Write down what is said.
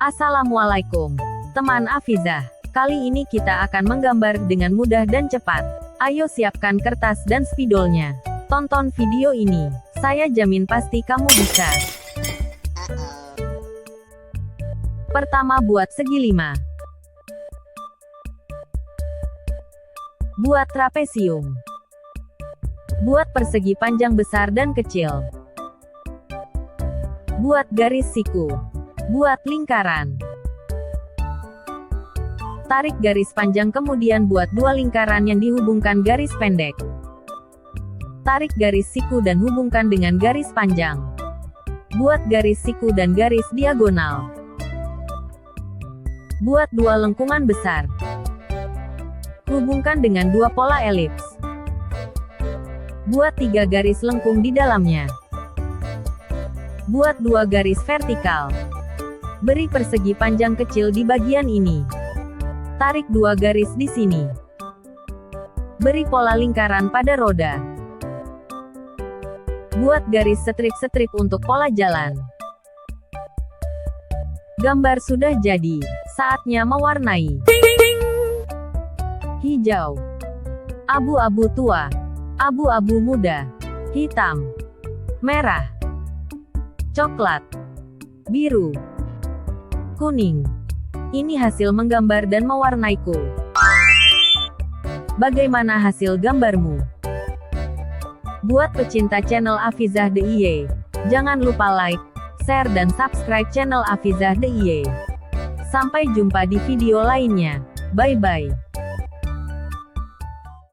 Assalamualaikum, teman Afizah. Kali ini kita akan menggambar dengan mudah dan cepat. Ayo siapkan kertas dan spidolnya. Tonton video ini. Saya jamin pasti kamu bisa. Pertama, buat segi 5. Buat trapesium. Buat persegi panjang besar dan kecil. Buat garis siku. Buat lingkaran. Tarik garis panjang kemudian buat 2 lingkaran yang dihubungkan garis pendek. Tarik garis siku dan hubungkan dengan garis panjang. Buat garis siku dan garis diagonal. Buat 2 lengkungan besar. Hubungkan dengan 2 pola elips. Buat 3 garis lengkung di dalamnya. Buat 2 garis vertikal. Beri persegi panjang kecil di bagian ini. Tarik 2 garis di sini. Beri pola lingkaran pada roda. Buat garis strip-strip untuk pola jalan. Gambar sudah jadi. Saatnya mewarnai. Hijau, abu-abu tua, abu-abu muda, hitam, merah, coklat, biru, kuning. Ini hasil menggambar dan mewarnaiku. Bagaimana hasil gambarmu? Buat pecinta channel Afizah DIY, jangan lupa like, share dan subscribe channel Afizah DIY. Sampai jumpa di video lainnya. Bye-bye.